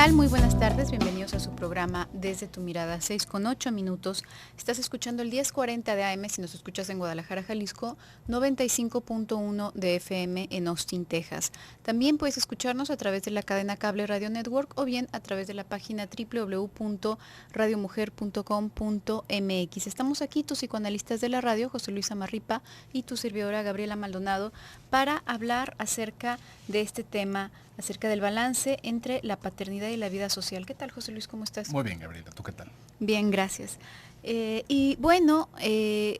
tal? Muy buenas tardes, bienvenidos a su programa Desde tu Mirada, 6:08. Estás escuchando el 1040 de AM si nos escuchas en Guadalajara, Jalisco, 95.1 de FM en Austin, Texas. También puedes escucharnos a través de la cadena Cable Radio Network o bien a través de la página www.radiomujer.com.mx. Estamos aquí, tus psicoanalistas de la radio, José Luis Amarripa y tu servidora Gabriela Maldonado, para hablar acerca de este tema, acerca del balance entre la paternidad y la vida social. ¿Qué tal, José Luis? ¿Cómo estás? Muy bien, Gabriela. ¿Tú qué tal? Bien, gracias. Y bueno,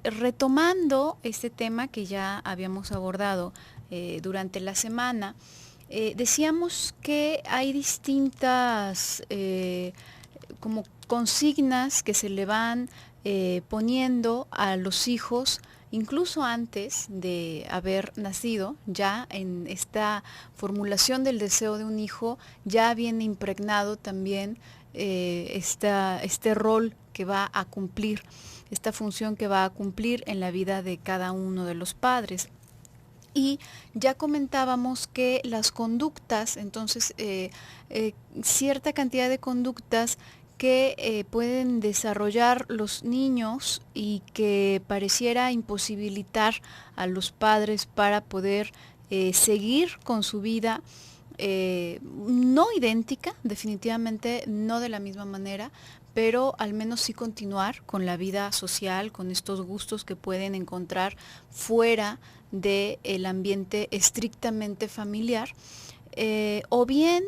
retomando este tema que ya habíamos abordado durante la semana, decíamos que hay distintas como consignas que se le van poniendo a los hijos incluso antes de haber nacido. Ya en esta formulación del deseo de un hijo ya viene impregnado también este rol que va a cumplir, esta función que va a cumplir en la vida de cada uno de los padres. Y ya comentábamos que las conductas, entonces cierta cantidad de conductas que pueden desarrollar los niños y que pareciera imposibilitar a los padres para poder seguir con su vida, no idéntica, definitivamente no de la misma manera, pero al menos sí continuar con la vida social, con estos gustos que pueden encontrar fuera del ambiente estrictamente familiar. O bien,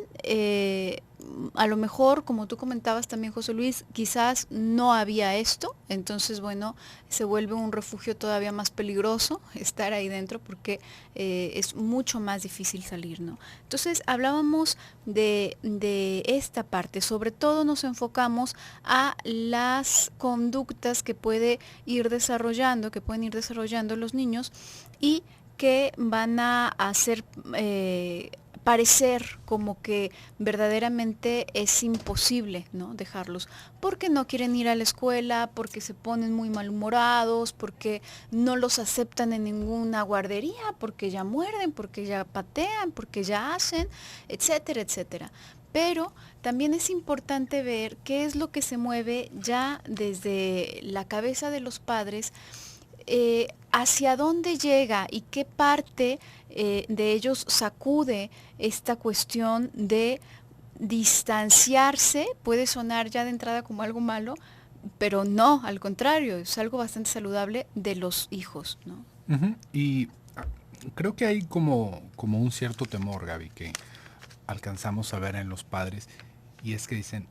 a lo mejor, como tú comentabas también, José Luis, quizás no había esto, entonces, bueno, se vuelve un refugio todavía más peligroso estar ahí dentro porque es mucho más difícil salir, ¿no? Entonces, hablábamos de esta parte, sobre todo nos enfocamos a las conductas que pueden ir desarrollando los niños y que van a hacer parecer como que verdaderamente es imposible, ¿no?, dejarlos, porque no quieren ir a la escuela, porque se ponen muy malhumorados, porque no los aceptan en ninguna guardería, porque ya muerden, porque ya patean, porque ya hacen, etcétera, etcétera. Pero también es importante ver qué es lo que se mueve ya desde la cabeza de los padres, hacia dónde llega y qué parte de ellos sacude esta cuestión de distanciarse. Puede sonar ya de entrada como algo malo, pero no, al contrario, es algo bastante saludable de los hijos, ¿no? Y creo que hay como un cierto temor, Gaby, que alcanzamos a ver en los padres, y es que dicen,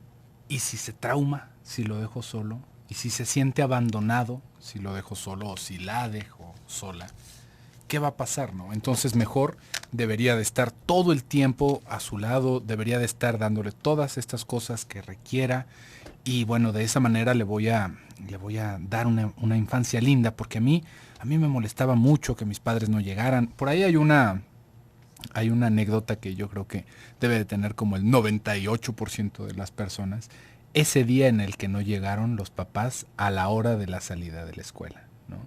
¿y si se trauma si lo dejo solo? ¿Y si se siente abandonado si lo dejo solo o si la dejo sola? ¿Qué va a pasar, no? Entonces mejor debería de estar todo el tiempo a su lado, debería de estar dándole todas estas cosas que requiera, y bueno, de esa manera le voy a dar una infancia linda, porque a mí me molestaba mucho que mis padres no llegaran. Por ahí hay una anécdota que yo creo que debe de tener como el 98% de las personas. Ese día en el que no llegaron los papás a la hora de la salida de la escuela, ¿no?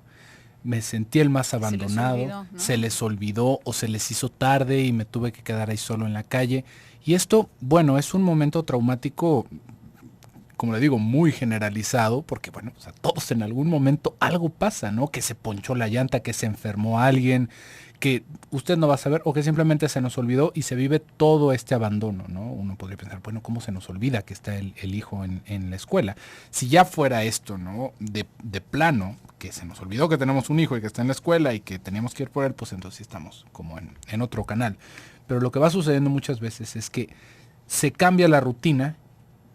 Me sentí el más abandonado, se les olvidó o se les hizo tarde y me tuve que quedar ahí solo en la calle. Y esto, bueno, es un momento traumático, como le digo, muy generalizado, porque bueno, o sea, todos en algún momento algo pasa, ¿no? Que se ponchó la llanta, que se enfermó alguien, que usted no va a saber, o que simplemente se nos olvidó y se vive todo este abandono, ¿no? Uno podría pensar, bueno, ¿cómo se nos olvida que está el hijo en la escuela? Si ya fuera esto, ¿no?, de plano, que se nos olvidó que tenemos un hijo y que está en la escuela y que teníamos que ir por él, pues entonces sí estamos como en otro canal. Pero lo que va sucediendo muchas veces es que se cambia la rutina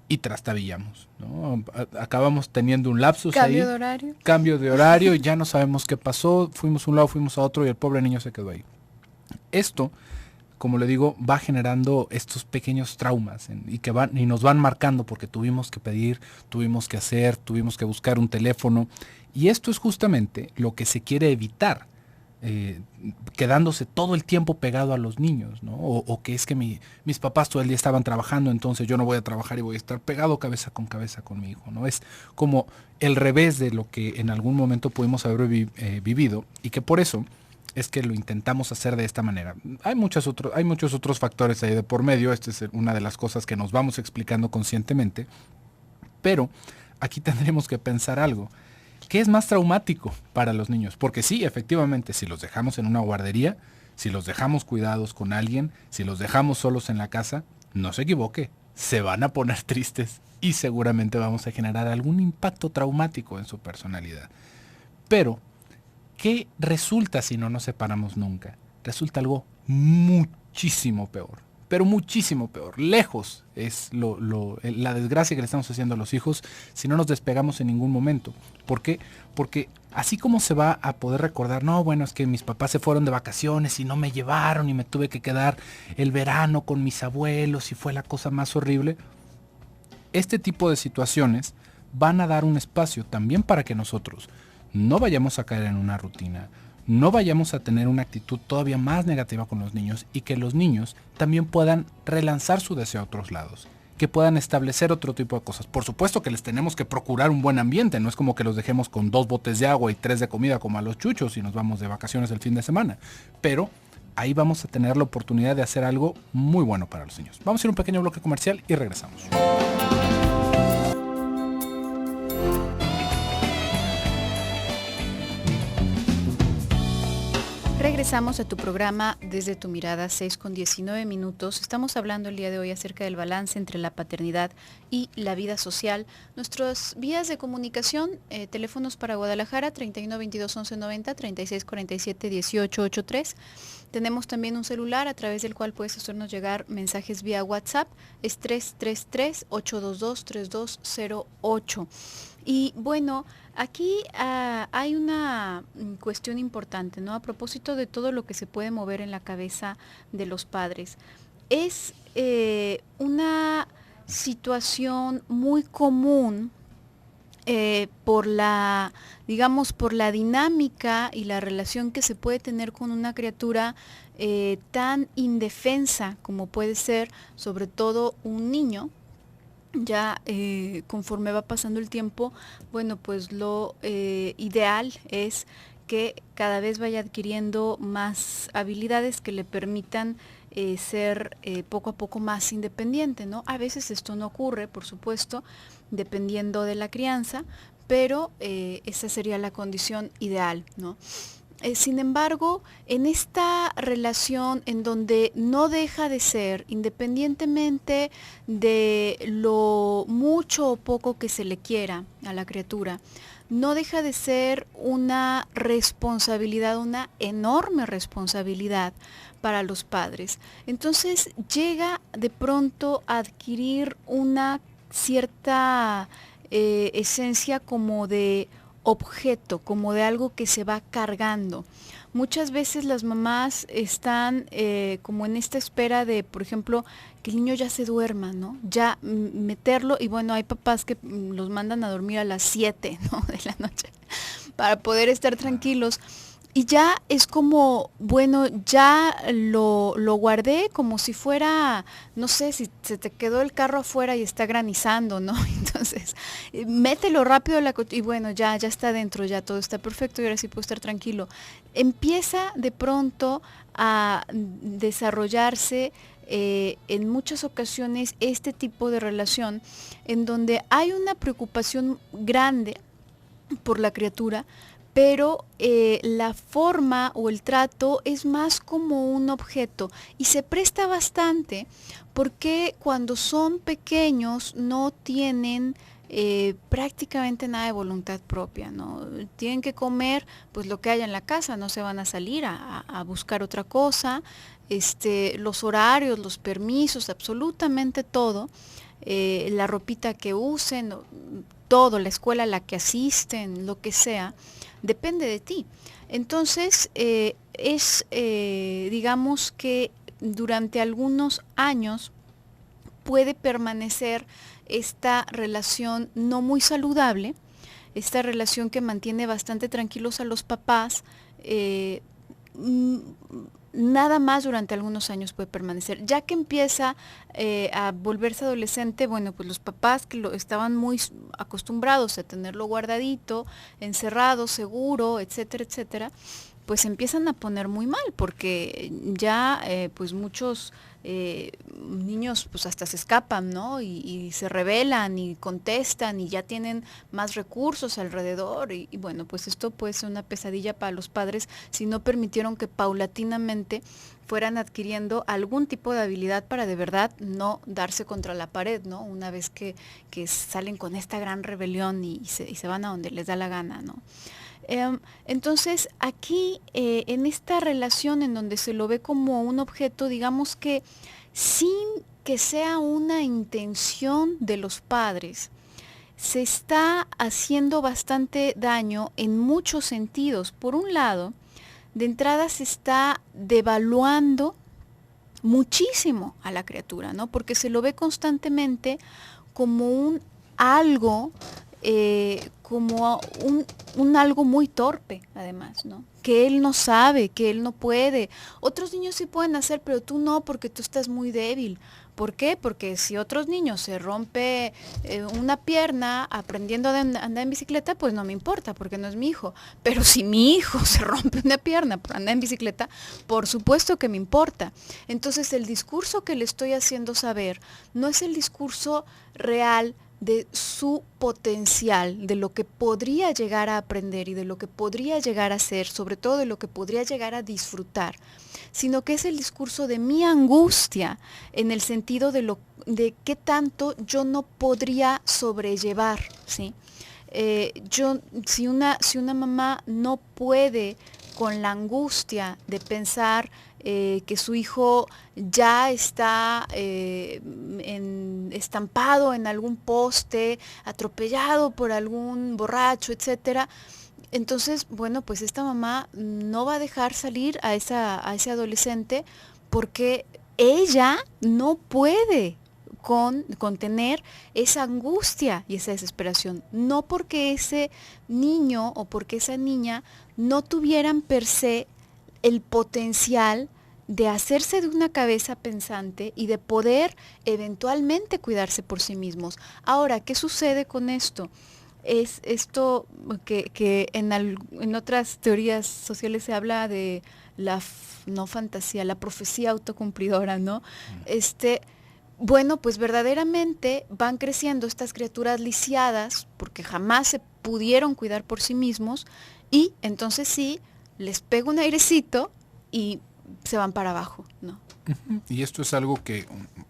y trastabillamos, ¿no? Acabamos teniendo un lapsus cambio de horario. Cambio de horario, ya no sabemos qué pasó, fuimos a un lado, fuimos a otro y el pobre niño se quedó ahí. Esto, como le digo, va generando estos pequeños traumas y nos van marcando porque tuvimos que pedir, tuvimos que hacer, tuvimos que buscar un teléfono, y esto es justamente lo que se quiere evitar. Quedándose todo el tiempo pegado a los niños, ¿no? O que es que mis papás todo el día estaban trabajando, entonces yo no voy a trabajar y voy a estar pegado cabeza con mi hijo, ¿no? Es como el revés de lo que en algún momento pudimos haber vivido, y que por eso es que lo intentamos hacer de esta manera. Hay muchos otros factores ahí de por medio, esta es una de las cosas que nos vamos explicando conscientemente, pero aquí tendremos que pensar algo. ¿Qué es más traumático para los niños? Porque sí, efectivamente, si los dejamos en una guardería, si los dejamos cuidados con alguien, si los dejamos solos en la casa, no se equivoque, se van a poner tristes y seguramente vamos a generar algún impacto traumático en su personalidad. Pero, ¿qué resulta si no nos separamos nunca? Resulta algo muchísimo peor, pero muchísimo peor. Lejos es la desgracia que le estamos haciendo a los hijos si no nos despegamos en ningún momento. ¿Por qué? Porque así como se va a poder recordar, no, bueno, es que mis papás se fueron de vacaciones y no me llevaron y me tuve que quedar el verano con mis abuelos y fue la cosa más horrible. Este tipo de situaciones van a dar un espacio también para que nosotros no vayamos a caer en una rutina, no vayamos a tener una actitud todavía más negativa con los niños y que los niños también puedan relanzar su deseo a otros lados, que puedan establecer otro tipo de cosas. Por supuesto que les tenemos que procurar un buen ambiente, no es como que los dejemos con 2 botes de agua y 3 de comida como a los chuchos y nos vamos de vacaciones el fin de semana, pero ahí vamos a tener la oportunidad de hacer algo muy bueno para los niños. Vamos a ir a un pequeño bloque comercial y regresamos. Regresamos a tu programa Desde tu Mirada, 6:19. Estamos hablando el día de hoy acerca del balance entre la paternidad y la vida social. Nuestras vías de comunicación, teléfonos para Guadalajara, 31 22 11 90, 36 47 18 83. Tenemos también un celular a través del cual puedes hacernos llegar mensajes vía WhatsApp, es 333-822-3208. Y bueno, aquí hay una cuestión importante, ¿no? A propósito de todo lo que se puede mover en la cabeza de los padres. Es una situación muy común por la dinámica y la relación que se puede tener con una criatura tan indefensa como puede ser, sobre todo un niño. Ya conforme va pasando el tiempo, bueno, pues lo ideal es que cada vez vaya adquiriendo más habilidades que le permitan ser poco a poco más independiente, ¿no? A veces esto no ocurre, por supuesto, dependiendo de la crianza, pero esa sería la condición ideal, ¿no? Sin embargo, en esta relación en donde no deja de ser, independientemente de lo mucho o poco que se le quiera a la criatura, no deja de ser una responsabilidad, una enorme responsabilidad para los padres. Entonces llega de pronto a adquirir una cierta esencia como de objeto, como de algo que se va cargando. Muchas veces las mamás están como en esta espera de, por ejemplo, que el niño ya se duerma, ¿no? Ya meterlo, y bueno, hay papás que los mandan a dormir a las 7, ¿no? de la noche para poder estar tranquilos. Y ya es como, bueno, ya lo guardé como si fuera, no sé, si se te quedó el carro afuera y está granizando, ¿no? Entonces, mételo rápido y bueno, ya está dentro, ya todo está perfecto y ahora sí puedo estar tranquilo. Empieza de pronto a desarrollarse en muchas ocasiones este tipo de relación en donde hay una preocupación grande por la criatura, pero la forma o el trato es más como un objeto y se presta bastante porque cuando son pequeños no tienen prácticamente nada de voluntad propia, ¿no? Tienen que comer pues lo que haya en la casa, no se van a salir a buscar otra cosa, los horarios, los permisos, absolutamente todo, la ropita que usen, todo, la escuela a la que asisten, lo que sea, depende de ti. Entonces, digamos que durante algunos años puede permanecer esta relación no muy saludable, esta relación que mantiene bastante tranquilos a los papás, nada más durante algunos años puede permanecer. Ya que empieza a volverse adolescente, bueno, pues los papás que estaban muy acostumbrados a tenerlo guardadito, encerrado, seguro, etcétera, etcétera, pues se empiezan a poner muy mal, porque ya pues muchos niños pues hasta se escapan, ¿no? Y se rebelan y contestan y ya tienen más recursos alrededor y bueno, pues esto puede ser una pesadilla para los padres si no permitieron que paulatinamente fueran adquiriendo algún tipo de habilidad para de verdad no darse contra la pared, ¿no? Una vez que salen con esta gran rebelión y se van a donde les da la gana, ¿no? Entonces, aquí, en esta relación en donde se lo ve como un objeto, digamos que sin que sea una intención de los padres, se está haciendo bastante daño en muchos sentidos. Por un lado, de entrada se está devaluando muchísimo a la criatura, ¿no? Porque se lo ve constantemente como un algo, como un algo muy torpe, además, ¿no? Que él no sabe, que él no puede. Otros niños sí pueden hacer, pero tú no, porque tú estás muy débil. ¿Por qué? Porque si otros niños se rompe una pierna aprendiendo a andar en bicicleta, pues no me importa, porque no es mi hijo. Pero si mi hijo se rompe una pierna por andar en bicicleta, por supuesto que me importa. Entonces el discurso que le estoy haciendo saber no es el discurso real de su potencial, de lo que podría llegar a aprender y de lo que podría llegar a ser, sobre todo de lo que podría llegar a disfrutar, sino que es el discurso de mi angustia en el sentido de qué tanto yo no podría sobrellevar, ¿sí? Si una mamá no puede con la angustia de pensar que su hijo ya está estampado en algún poste, atropellado por algún borracho, etcétera. Entonces, bueno, pues esta mamá no va a dejar salir a ese adolescente porque ella no puede contener esa angustia y esa desesperación. No porque ese niño o porque esa niña no tuvieran per se el potencial de hacerse de una cabeza pensante y de poder eventualmente cuidarse por sí mismos. Ahora, ¿qué sucede con esto? Es esto que en otras teorías sociales se habla de no fantasía, la profecía autocumplidora, ¿no? Bueno, pues verdaderamente van creciendo estas criaturas lisiadas porque jamás se pudieron cuidar por sí mismos y entonces sí, les pega un airecito y se van para abajo, ¿no? Y esto es algo que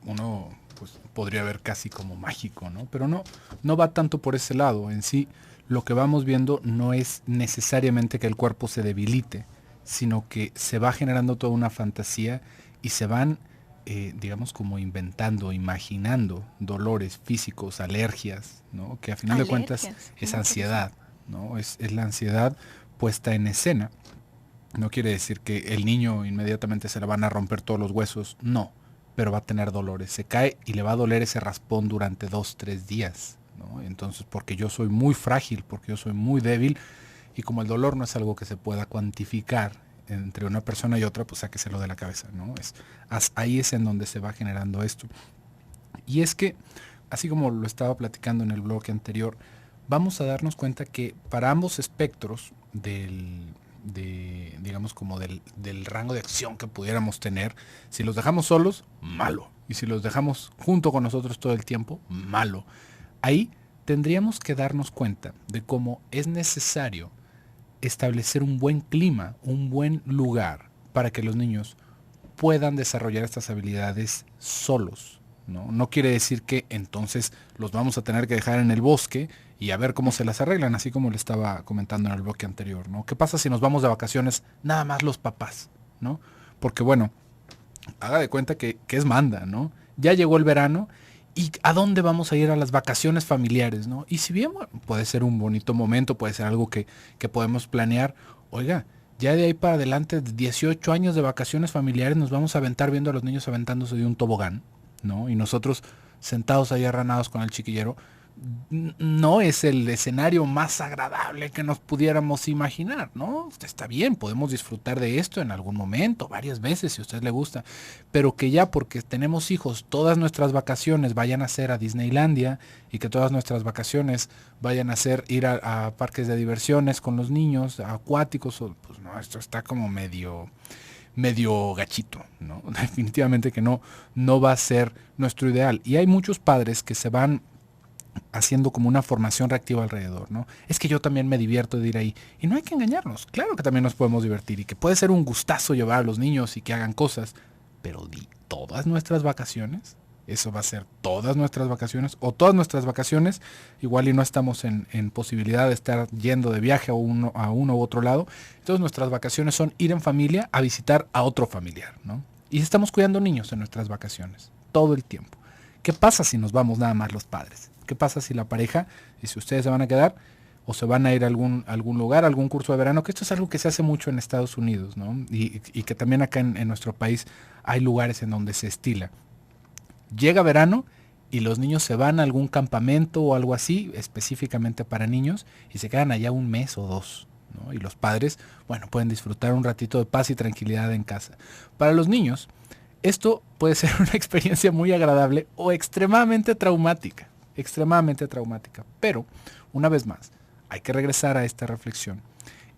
uno pues, podría ver casi como mágico, ¿no? Pero no va tanto por ese lado. En sí, lo que vamos viendo no es necesariamente que el cuerpo se debilite, sino que se va generando toda una fantasía y se van, digamos, como inventando, imaginando dolores físicos, alergias, ¿no? Que a final de cuentas es ansiedad, ¿no? Es la ansiedad puesta en escena. No quiere decir que el niño inmediatamente se le van a romper todos los huesos, no, pero va a tener dolores. Se cae y le va a doler ese raspón durante 2-3 días, ¿no? Entonces, porque yo soy muy frágil, porque yo soy muy débil, y como el dolor no es algo que se pueda cuantificar entre una persona y otra, pues sáqueselo de la cabeza, ¿no? Ahí es en donde se va generando esto. Y es que, así como lo estaba platicando en el bloque anterior, vamos a darnos cuenta que para ambos espectros digamos como del rango de acción que pudiéramos tener, si los dejamos solos, malo, y si los dejamos junto con nosotros todo el tiempo, malo. Ahí tendríamos que darnos cuenta de cómo es necesario establecer un buen clima, un buen lugar para que los niños puedan desarrollar estas habilidades solos, ¿no? No quiere decir que entonces los vamos a tener que dejar en el bosque y a ver cómo se las arreglan, así como le estaba comentando en el bloque anterior, ¿no? ¿Qué pasa si nos vamos de vacaciones nada más los papás, ¿no? Porque bueno, haga de cuenta que es manda, ¿no? Ya llegó el verano y ¿a dónde vamos a ir a las vacaciones familiares, ¿no? Y si bien bueno, puede ser un bonito momento, puede ser algo que podemos planear, oiga, ya de ahí para adelante, 18 años de vacaciones familiares, nos vamos a aventar viendo a los niños aventándose de un tobogán, ¿no? Y nosotros sentados ahí arranados con el chiquillero, no es el escenario más agradable que nos pudiéramos imaginar, ¿no? Está bien, podemos disfrutar de esto en algún momento, varias veces, si a usted le gusta, pero que ya porque tenemos hijos, todas nuestras vacaciones vayan a ser a Disneylandia y que todas nuestras vacaciones vayan a ser ir a parques de diversiones con los niños, a acuáticos, pues no, esto está como medio gachito, ¿no? Definitivamente que no va a ser nuestro ideal. Y hay muchos padres que se van haciendo como una formación reactiva alrededor, ¿no? Es que yo también me divierto de ir ahí. Y no hay que engañarnos. Claro que también nos podemos divertir y que puede ser un gustazo llevar a los niños y que hagan cosas. Pero todas nuestras vacaciones, eso va a ser todas nuestras vacaciones, o todas nuestras vacaciones, igual y no estamos en posibilidad de estar yendo de viaje a uno u otro lado. Entonces nuestras vacaciones son ir en familia a visitar a otro familiar, ¿no? Y estamos cuidando niños en nuestras vacaciones, todo el tiempo. ¿Qué pasa si nos vamos nada más los padres? ¿Qué pasa si la pareja, y si ustedes se van a quedar o se van a ir a algún lugar, algún curso de verano? Que esto es algo que se hace mucho en Estados Unidos, ¿no? Y que también acá en nuestro país hay lugares en donde se estila. Llega verano y los niños se van a algún campamento o algo así, específicamente para niños, y se quedan allá un mes o dos, ¿no? Y los padres, bueno, pueden disfrutar un ratito de paz y tranquilidad en casa. Para los niños, esto puede ser una experiencia muy agradable o extremadamente traumática. Extremadamente traumática. Pero, una vez más, hay que regresar a esta reflexión.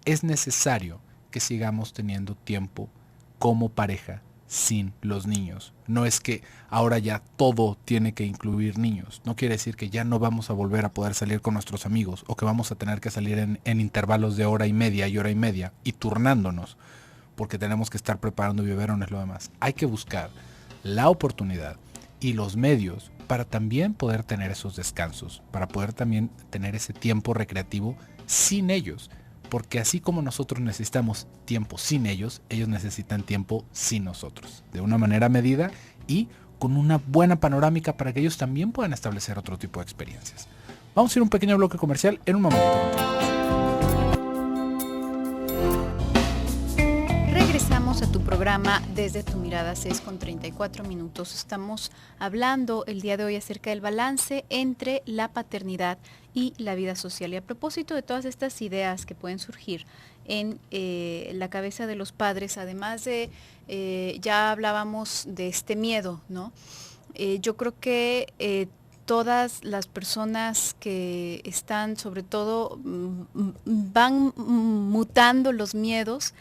Es necesario que sigamos teniendo tiempo como pareja sin los niños. No es que ahora ya todo tiene que incluir niños. No quiere decir que ya no vamos a volver a poder salir con nuestros amigos o que vamos a tener que salir en intervalos de hora y media y turnándonos porque tenemos que estar preparando biberones, lo demás. Hay que buscar la oportunidad y los medios para también poder tener esos descansos, para poder también tener ese tiempo recreativo sin ellos, porque así como nosotros necesitamos tiempo sin ellos necesitan tiempo sin nosotros, de una manera medida y con una buena panorámica para que ellos también puedan establecer otro tipo de experiencias. Vamos a ir a un pequeño bloque comercial en un momentito. Regresamos a tu programa Desde tu Mirada, 6:34. Estamos hablando el día de hoy acerca del balance entre la paternidad y la vida social. Y a propósito de todas estas ideas que pueden surgir en la cabeza de los padres, además de, ya hablábamos de este miedo, ¿no? Yo creo que todas las personas que están, sobre todo, van mutando los miedos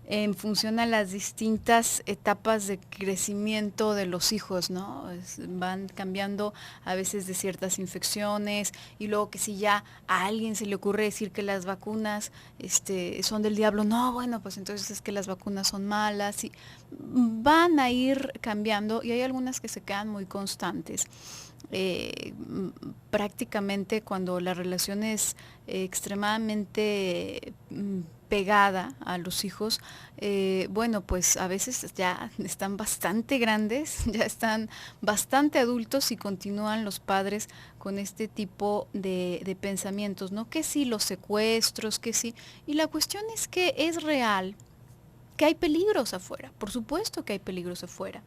en función a las distintas etapas de crecimiento de los hijos, ¿no? Van cambiando a veces de ciertas infecciones y luego que si ya a alguien se le ocurre decir que las vacunas son del diablo, no, bueno, pues entonces es que las vacunas son malas y van a ir cambiando y hay algunas que se quedan muy constantes. Prácticamente cuando la relación es extremadamente pegada a los hijos, bueno, pues a veces ya están bastante grandes, ya están bastante adultos y continúan los padres con este tipo de pensamientos, ¿no? Que sí, los secuestros, que sí. Y la cuestión es que es real, que hay peligros afuera, por supuesto que hay peligros afuera.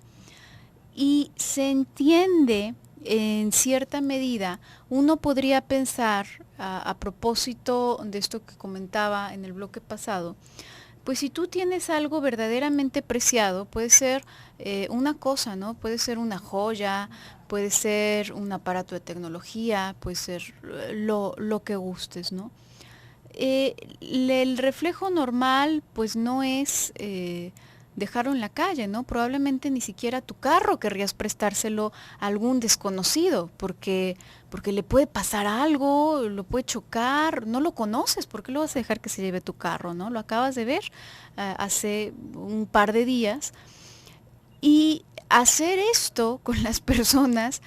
Y se entiende en cierta medida. Uno podría pensar, a propósito de esto que comentaba en el bloque pasado, pues si tú tienes algo verdaderamente preciado, puede ser una cosa, ¿no? Puede ser una joya, puede ser un aparato de tecnología, puede ser lo que gustes, ¿no? El reflejo normal, pues no es dejarlo en la calle, ¿no? Probablemente ni siquiera tu carro querrías prestárselo a algún desconocido, porque le puede pasar algo, lo puede chocar, no lo conoces, ¿por qué lo vas a dejar que se lleve tu carro, ¿no? Lo acabas de ver hace un par de días. Y hacer esto con las personas,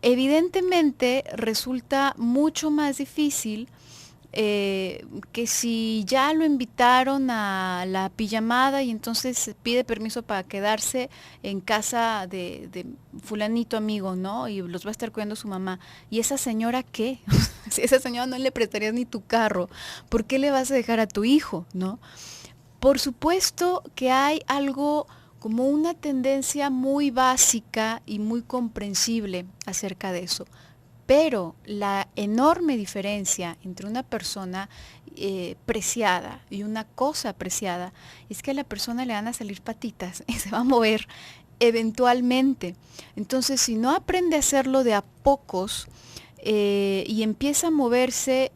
evidentemente resulta mucho más difícil que si ya lo invitaron a la pijamada y entonces pide permiso para quedarse en casa de fulanito amigo, ¿no? Y los va a estar cuidando su mamá. ¿Y esa señora qué? Si esa señora no le prestarías ni tu carro, ¿por qué le vas a dejar a tu hijo, no? Por supuesto que hay algo como una tendencia muy básica y muy comprensible acerca de eso. Pero la enorme diferencia entre una persona preciada y una cosa preciada es que a la persona le van a salir patitas y se va a mover eventualmente. Entonces, si no aprende a hacerlo de a pocos y empieza a moverse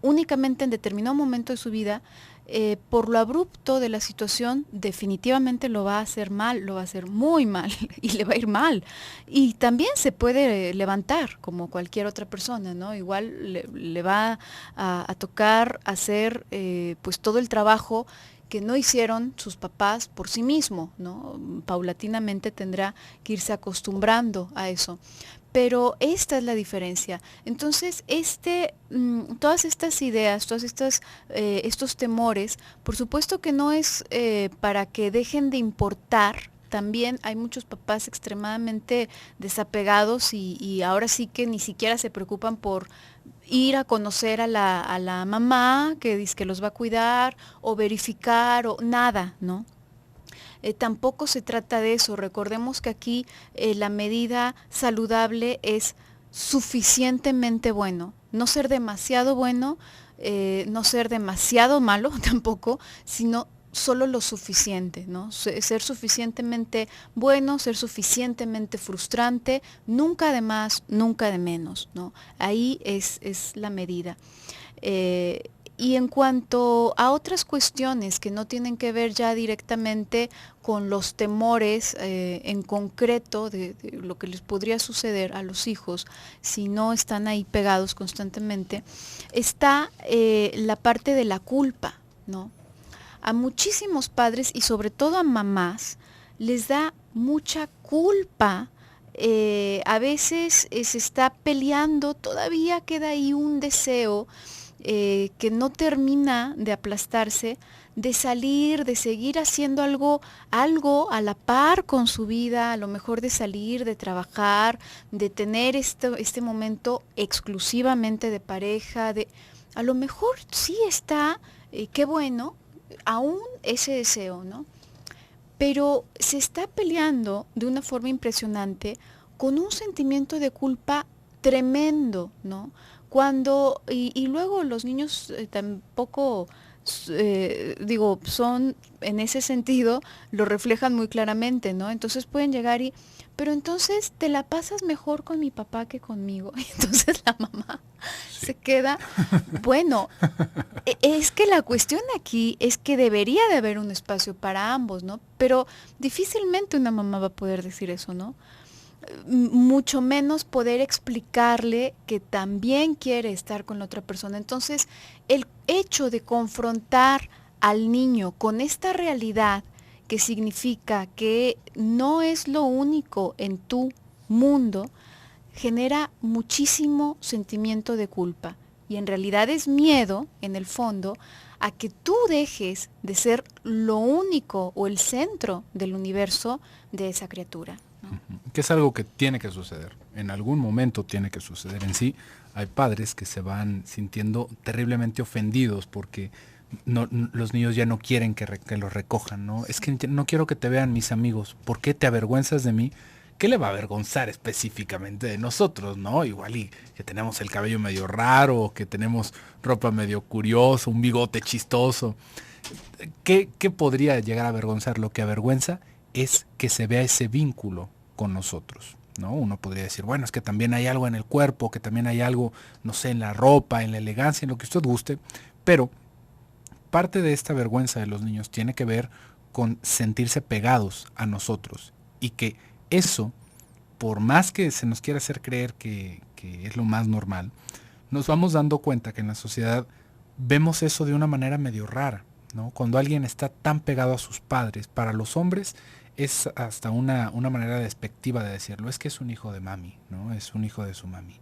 únicamente en determinado momento de su vida, por lo abrupto de la situación, definitivamente lo va a hacer mal, lo va a hacer muy mal y le va a ir mal. Y también se puede levantar como cualquier otra persona, ¿no? Igual le va a tocar hacer pues todo el trabajo que no hicieron sus papás por sí mismo, ¿no? Paulatinamente tendrá que irse acostumbrando a eso. Pero esta es la diferencia. Entonces, todas estas ideas, estos temores, por supuesto que no es para que dejen de importar. También hay muchos papás extremadamente desapegados y ahora sí que ni siquiera se preocupan por ir a conocer a la mamá que dice que los va a cuidar o verificar o nada, ¿no? Tampoco se trata de eso. Recordemos que aquí la medida saludable es suficientemente bueno. No ser demasiado bueno, no ser demasiado malo tampoco, sino solo lo suficiente, ¿no? Ser suficientemente bueno, ser suficientemente frustrante, nunca de más, nunca de menos, ¿no? Ahí es la medida. Y en cuanto a otras cuestiones que no tienen que ver ya directamente con los temores en concreto de lo que les podría suceder a los hijos si no están ahí pegados constantemente, está la parte de la culpa, ¿no? A muchísimos padres y sobre todo a mamás les da mucha culpa. A veces se está peleando, todavía queda ahí un deseo que no termina de aplastarse, de salir, de seguir haciendo algo a la par con su vida, a lo mejor de salir, de trabajar, de tener este momento exclusivamente de pareja, a lo mejor sí está, qué bueno, aún ese deseo, ¿no? Pero se está peleando de una forma impresionante con un sentimiento de culpa tremendo, ¿no? Y luego los niños tampoco, son en ese sentido, lo reflejan muy claramente, ¿no? Entonces pueden llegar pero entonces te la pasas mejor con mi papá que conmigo. Y entonces la mamá Sí. se queda, bueno, es que la cuestión aquí es que debería de haber un espacio para ambos, ¿no? Pero difícilmente una mamá va a poder decir eso, ¿no? Mucho menos poder explicarle que también quiere estar con la otra persona. Entonces, el hecho de confrontar al niño con esta realidad que significa que no es lo único en tu mundo, genera muchísimo sentimiento de culpa. Y en realidad es miedo, en el fondo, a que tú dejes de ser lo único o el centro del universo de esa criatura, ¿no? Que es algo que tiene que suceder. En algún momento tiene que suceder. En sí, hay padres que se van sintiendo terriblemente ofendidos porque los niños ya no quieren que los recojan, ¿no? Es que no quiero que te vean mis amigos. ¿Por qué te avergüenzas de mí? ¿Qué le va a avergonzar específicamente de nosotros, no? Igual y que tenemos el cabello medio raro, que tenemos ropa medio curiosa, un bigote chistoso. ¿Qué podría llegar a avergonzar? Lo que avergüenza es que se vea ese vínculo con nosotros, ¿no? Uno podría decir, bueno, es que también hay algo en el cuerpo, que también hay algo, no sé, en la ropa, en la elegancia, en lo que usted guste, pero parte de esta vergüenza de los niños tiene que ver con sentirse pegados a nosotros y que eso, por más que se nos quiera hacer creer que es lo más normal, nos vamos dando cuenta que en la sociedad vemos eso de una manera medio rara, ¿no? Cuando alguien está tan pegado a sus padres, para los hombres es hasta una manera despectiva de decirlo, es que es un hijo de mami, ¿no? Es un hijo de su mami.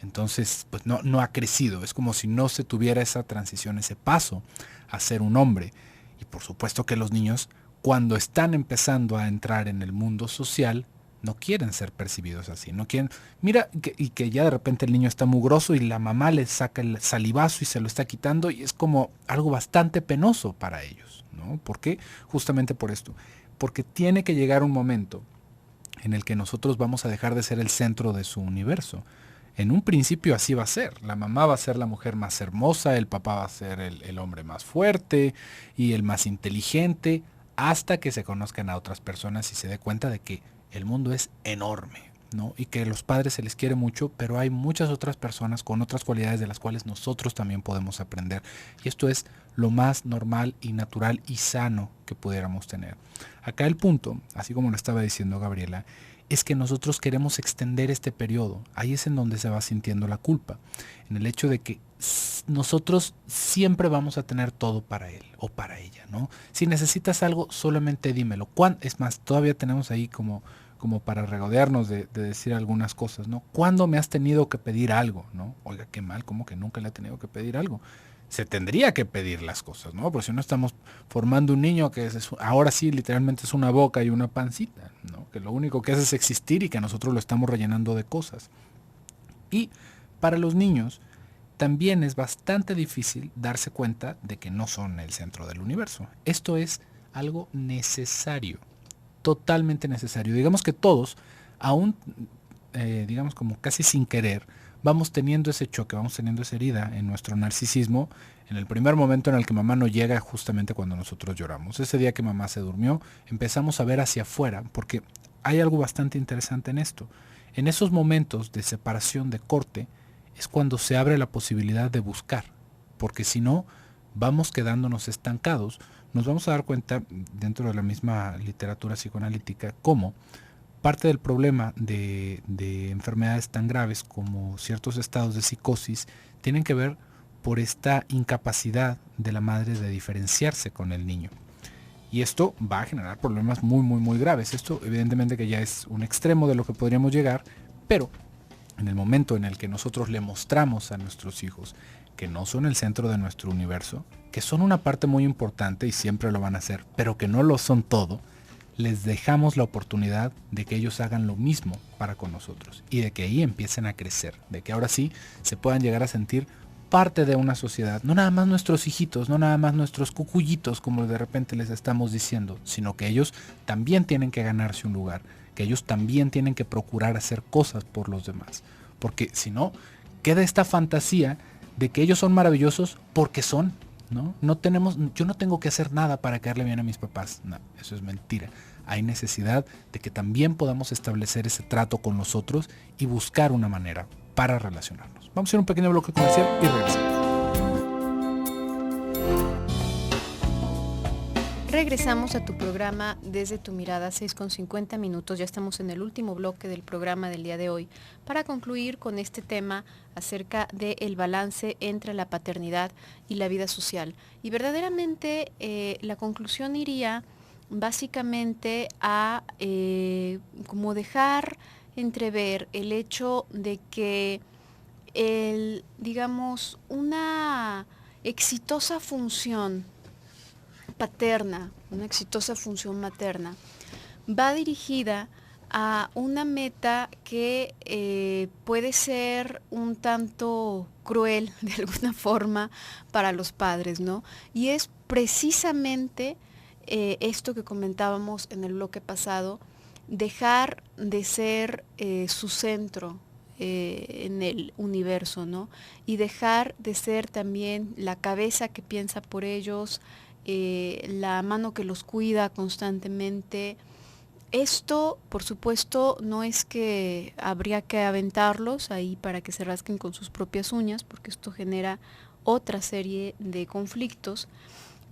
Entonces, pues no ha crecido, es como si no se tuviera esa transición, ese paso a ser un hombre. Y por supuesto que los niños, cuando están empezando a entrar en el mundo social, no quieren ser percibidos así, no quieren, y que ya de repente el niño está mugroso y la mamá le saca el salivazo y se lo está quitando y es como algo bastante penoso para ellos, ¿no? ¿Por qué? Justamente por esto, porque tiene que llegar un momento en el que nosotros vamos a dejar de ser el centro de su universo. En un principio así va a ser. La mamá va a ser la mujer más hermosa, el papá va a ser el hombre más fuerte y el más inteligente, hasta que se conozcan a otras personas y se dé cuenta de que el mundo es enorme, ¿no? Y que a los padres se les quiere mucho, pero hay muchas otras personas con otras cualidades de las cuales nosotros también podemos aprender. Y esto es lo más normal y natural y sano que pudiéramos tener. Acá el punto, así como lo estaba diciendo Gabriela, es que nosotros queremos extender este periodo. Ahí es en donde se va sintiendo la culpa. En el hecho de que nosotros siempre vamos a tener todo para él o para ella, ¿no? Si necesitas algo, solamente dímelo. Es más, todavía tenemos ahí como para regodearnos de decir algunas cosas, ¿no? ¿Cuándo me has tenido que pedir algo, no? Oiga, qué mal, como que nunca le ha tenido que pedir algo. Se tendría que pedir las cosas, ¿no? Porque si no estamos formando un niño que ahora sí literalmente es una boca y una pancita, ¿no? Que lo único que hace es existir y que nosotros lo estamos rellenando de cosas. Y para los niños también es bastante difícil darse cuenta de que no son el centro del universo. Esto es algo necesario, totalmente necesario. Digamos que todos, aún, digamos como casi sin querer, vamos teniendo ese choque, vamos teniendo esa herida en nuestro narcisismo en el primer momento en el que mamá no llega, justamente cuando nosotros lloramos. Ese día que mamá se durmió, empezamos a ver hacia afuera, porque hay algo bastante interesante en esto. En esos momentos de separación, de corte, es cuando se abre la posibilidad de buscar, porque si no, vamos quedándonos estancados. Nos vamos a dar cuenta, dentro de la misma literatura psicoanalítica, cómo parte del problema de enfermedades tan graves como ciertos estados de psicosis tienen que ver por esta incapacidad de la madre de diferenciarse con el niño. Y esto va a generar problemas muy, muy, muy graves. Esto evidentemente que ya es un extremo de lo que podríamos llegar, pero en el momento en el que nosotros le mostramos a nuestros hijos que no son el centro de nuestro universo, que son una parte muy importante y siempre lo van a hacer, pero que no lo son todo, les dejamos la oportunidad de que ellos hagan lo mismo para con nosotros y de que ahí empiecen a crecer, de que ahora sí se puedan llegar a sentir parte de una sociedad, no nada más nuestros hijitos, no nada más nuestros cucuyitos, como de repente les estamos diciendo, sino que ellos también tienen que ganarse un lugar, que ellos también tienen que procurar hacer cosas por los demás, porque si no, queda esta fantasía de que ellos son maravillosos porque son, ¿no? Yo no tengo que hacer nada para caerle bien a mis papás. No, eso es mentira. Hay necesidad de que también podamos establecer ese trato con los otros y buscar una manera para relacionarnos. Vamos a hacer un pequeño bloque comercial y regresamos. Regresamos a tu programa Desde tu Mirada, 6:50 minutos. Ya estamos en el último bloque del programa del día de hoy para concluir con este tema acerca del balance entre la paternidad y la vida social. Y verdaderamente la conclusión iría básicamente a como dejar entrever el hecho de que digamos, una exitosa función paterna, una exitosa función materna, va dirigida a una meta que puede ser un tanto cruel de alguna forma para los padres, ¿no? Y es precisamente esto que comentábamos en el bloque pasado, dejar de ser su centro en el universo, ¿no? Y dejar de ser también la cabeza que piensa por ellos, la mano que los cuida constantemente. Esto, por supuesto, no es que habría que aventarlos ahí para que se rasquen con sus propias uñas, porque esto genera otra serie de conflictos,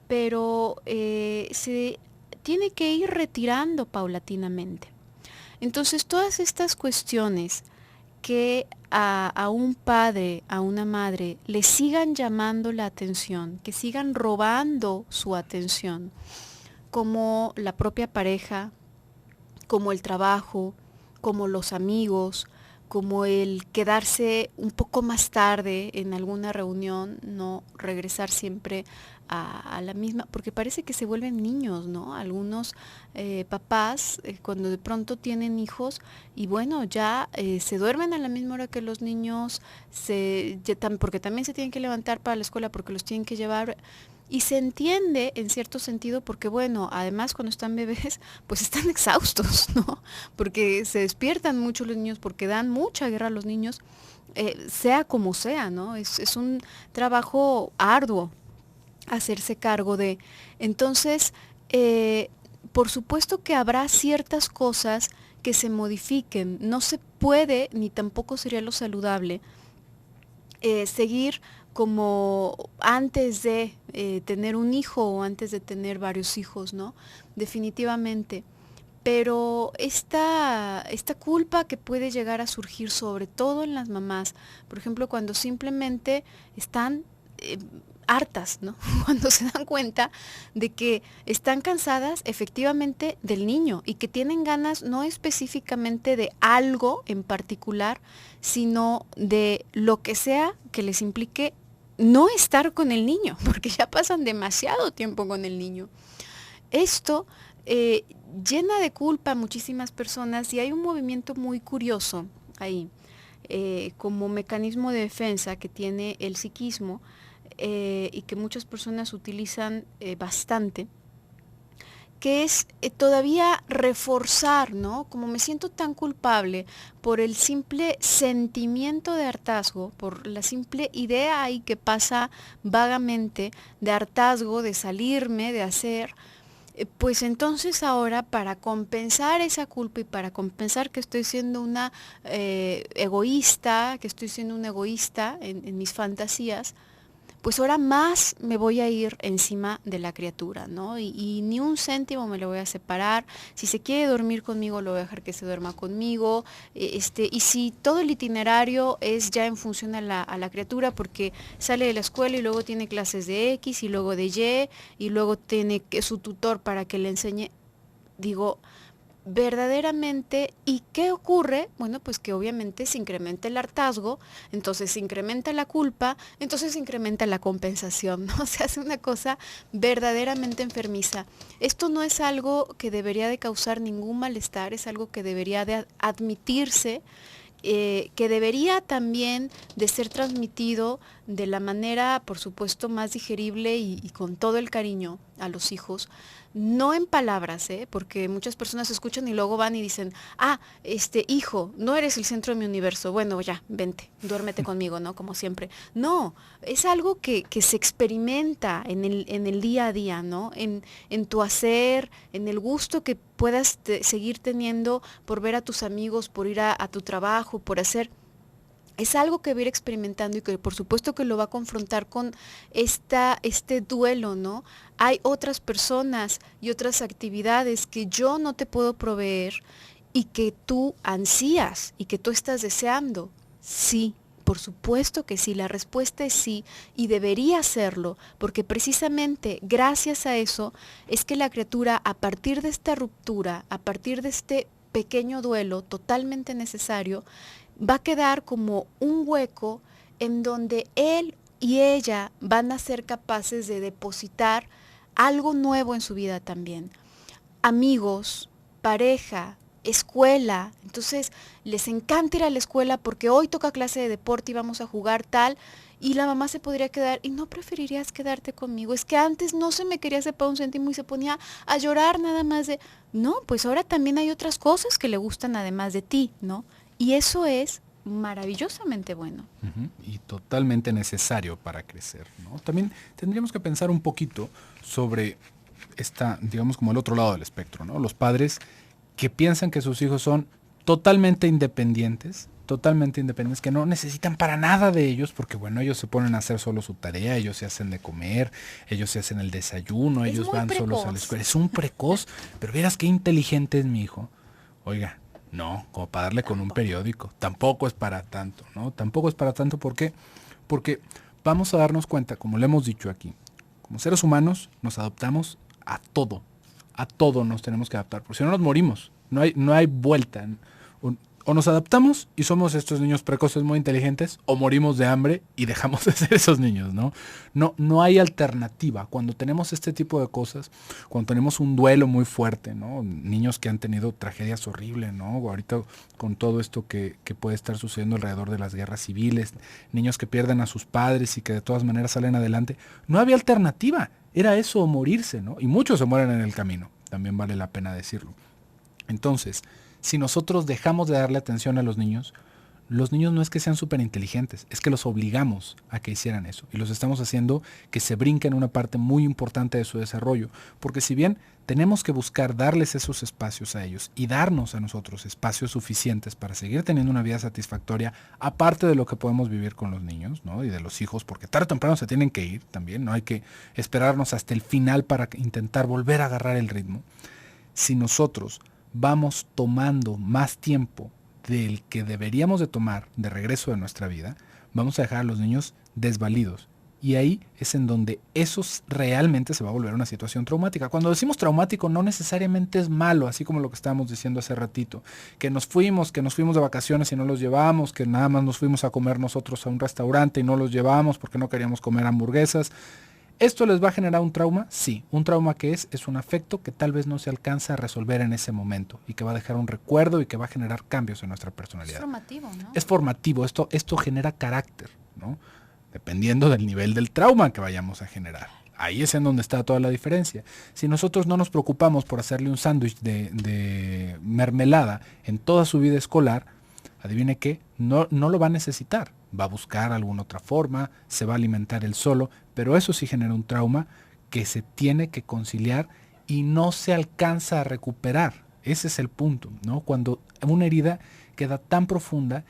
pero se tiene que ir retirando paulatinamente. Entonces, todas estas cuestiones que a un padre, a una madre, le sigan llamando la atención, que sigan robando su atención, como la propia pareja, como el trabajo, como los amigos, como el quedarse un poco más tarde en alguna reunión, no regresar siempre a la misma, porque parece que se vuelven niños, ¿no? Algunos papás cuando de pronto tienen hijos y bueno, ya se duermen a la misma hora que los niños, porque también se tienen que levantar para la escuela porque los tienen que llevar. Y se entiende en cierto sentido porque, bueno, además cuando están bebés, pues están exhaustos, ¿no? Porque se despiertan mucho los niños, porque dan mucha guerra a los niños. sea como sea, ¿no? Es un trabajo arduo hacerse cargo de. Entonces, por supuesto que habrá ciertas cosas que se modifiquen. No se puede, ni tampoco sería lo saludable, seguir como antes de tener un hijo o antes de tener varios hijos, ¿no? Definitivamente. Pero esta culpa que puede llegar a surgir sobre todo en las mamás, por ejemplo, cuando simplemente están hartas, ¿no? Cuando se dan cuenta de que están cansadas efectivamente del niño y que tienen ganas no específicamente de algo en particular, sino de lo que sea que les implique no estar con el niño, porque ya pasan demasiado tiempo con el niño. Esto llena de culpa a muchísimas personas y hay un movimiento muy curioso ahí, como mecanismo de defensa que tiene el psiquismo y que muchas personas utilizan bastante, que es todavía reforzar, ¿no? Como me siento tan culpable por el simple sentimiento de hartazgo, por la simple idea ahí que pasa vagamente de hartazgo, de salirme, de hacer, pues entonces ahora para compensar esa culpa y para compensar que estoy siendo una egoísta, que estoy siendo un egoísta en mis fantasías, pues ahora más me voy a ir encima de la criatura, ¿no? Y ni un céntimo me lo voy a separar. Si se quiere dormir conmigo, lo voy a dejar que se duerma conmigo. Y si todo el itinerario es ya en función a la criatura, porque sale de la escuela y luego tiene clases de X y luego de Y luego tiene su tutor para que le enseñe, digo, verdaderamente, ¿y qué ocurre? Bueno, pues que obviamente se incrementa el hartazgo, entonces se incrementa la culpa, entonces se incrementa la compensación, ¿no? Se hace una cosa verdaderamente enfermiza. Esto no es algo que debería de causar ningún malestar, es algo que debería de admitirse, que debería también de ser transmitido de la manera, por supuesto, más digerible y con todo el cariño a los hijos, no en palabras, porque muchas personas escuchan y luego van y dicen, hijo, no eres el centro de mi universo, bueno, ya, vente, duérmete conmigo, ¿no? Como siempre. No, es algo que se experimenta en el día a día, ¿no? En tu hacer, en el gusto que puedas seguir teniendo por ver a tus amigos, por ir a tu trabajo, por hacer. Es algo que va a ir experimentando y que por supuesto que lo va a confrontar con este duelo, ¿no? Hay otras personas y otras actividades que yo no te puedo proveer y que tú ansías y que tú estás deseando. Sí, por supuesto que sí, la respuesta es sí y debería hacerlo, porque precisamente gracias a eso es que la criatura, a partir de esta ruptura, a partir de este pequeño duelo totalmente necesario, va a quedar como un hueco en donde él y ella van a ser capaces de depositar algo nuevo en su vida también. Amigos, pareja, escuela. Entonces les encanta ir a la escuela porque hoy toca clase de deporte y vamos a jugar tal. Y la mamá se podría quedar, y no preferirías quedarte conmigo. Es que antes no se me quería separar un céntimo y se ponía a llorar nada más de, no, pues ahora también hay otras cosas que le gustan además de ti, ¿no? Y eso es maravillosamente bueno. Y totalmente necesario para crecer, ¿no? También tendríamos que pensar un poquito sobre digamos como el otro lado del espectro, ¿no? Los padres que piensan que sus hijos son totalmente independientes, que no necesitan para nada de ellos, porque bueno, ellos se ponen a hacer solo su tarea, ellos se hacen de comer, ellos se hacen el desayuno, ellos van solos a la escuela. Es un precoz, pero vieras qué inteligente es mi hijo. Oiga, no, como para darle con un periódico. Tampoco es para tanto, ¿no? Tampoco es para tanto, ¿por qué? Porque vamos a darnos cuenta, como le hemos dicho aquí, como seres humanos nos adaptamos a todo nos tenemos que adaptar, porque si no nos morimos, no hay vuelta. O nos adaptamos y somos estos niños precoces muy inteligentes, o morimos de hambre y dejamos de ser esos niños, ¿no? No hay alternativa. Cuando tenemos este tipo de cosas, cuando tenemos un duelo muy fuerte, ¿no? Niños que han tenido tragedias horribles, ¿no? Ahorita con todo esto que puede estar sucediendo alrededor de las guerras civiles, niños que pierden a sus padres y que de todas maneras salen adelante, no había alternativa. Era eso o morirse, ¿no? Y muchos se mueren en el camino, también vale la pena decirlo. Entonces, si nosotros dejamos de darle atención a los niños, los niños no es que sean súper inteligentes, es que los obligamos a que hicieran eso. Y los estamos haciendo que se brinquen una parte muy importante de su desarrollo. Porque si bien tenemos que buscar darles esos espacios a ellos y darnos a nosotros espacios suficientes para seguir teniendo una vida satisfactoria, aparte de lo que podemos vivir con los niños, ¿no? Y de los hijos, porque tarde o temprano se tienen que ir también, no hay que esperarnos hasta el final para intentar volver a agarrar el ritmo. Si nosotros vamos tomando más tiempo del que deberíamos de tomar de regreso de nuestra vida, vamos a dejar a los niños desvalidos. Y ahí es en donde eso realmente se va a volver una situación traumática. Cuando decimos traumático no necesariamente es malo, así como lo que estábamos diciendo hace ratito. Que nos fuimos de vacaciones y no los llevamos, que nada más nos fuimos a comer nosotros a un restaurante y no los llevamos porque no queríamos comer hamburguesas. ¿Esto les va a generar un trauma? Sí, un trauma que es un afecto que tal vez no se alcanza a resolver en ese momento y que va a dejar un recuerdo y que va a generar cambios en nuestra personalidad. Es formativo, ¿no? Es formativo, esto genera carácter, ¿no? Dependiendo del nivel del trauma que vayamos a generar. Ahí es en donde está toda la diferencia. Si nosotros no nos preocupamos por hacerle un sándwich de mermelada en toda su vida escolar, adivine qué, no lo va a necesitar. Va a buscar alguna otra forma, se va a alimentar él solo, pero eso sí genera un trauma que se tiene que conciliar y no se alcanza a recuperar. Ese es el punto, ¿no? Cuando una herida queda tan profunda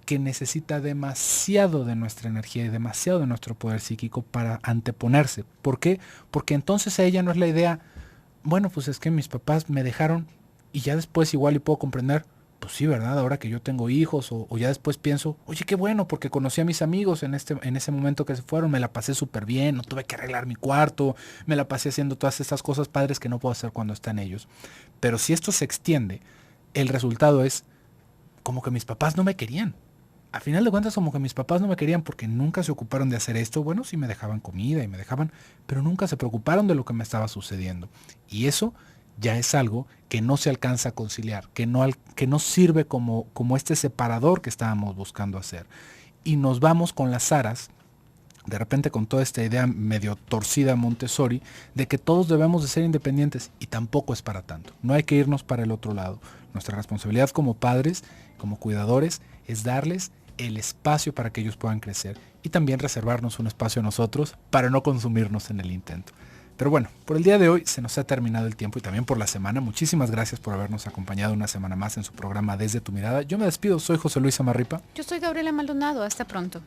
que necesita demasiado de nuestra energía y demasiado de nuestro poder psíquico para anteponerse. ¿Por qué? Porque entonces a ella no es la idea, bueno, pues es que mis papás me dejaron y ya después igual y puedo comprender, pues sí, ¿verdad? Ahora que yo tengo hijos o ya después pienso, oye, qué bueno, porque conocí a mis amigos en ese momento que se fueron, me la pasé súper bien, no tuve que arreglar mi cuarto, me la pasé haciendo todas estas cosas padres que no puedo hacer cuando están ellos. Pero si esto se extiende, el resultado es como que mis papás no me querían. A final de cuentas, como que mis papás no me querían porque nunca se ocuparon de hacer esto. Bueno, sí me dejaban comida y me dejaban, pero nunca se preocuparon de lo que me estaba sucediendo. Y eso ya es algo que no se alcanza a conciliar, que no sirve como este separador que estábamos buscando hacer. Y nos vamos con las aras, de repente con toda esta idea medio torcida Montessori, de que todos debemos de ser independientes, y tampoco es para tanto. No hay que irnos para el otro lado. Nuestra responsabilidad como padres, como cuidadores, es darles el espacio para que ellos puedan crecer y también reservarnos un espacio a nosotros para no consumirnos en el intento. Pero bueno, por el día de hoy se nos ha terminado el tiempo y también por la semana. Muchísimas gracias por habernos acompañado una semana más en su programa Desde tu Mirada. Yo me despido, soy José Luis Amarripa. Yo soy Gabriela Maldonado, hasta pronto.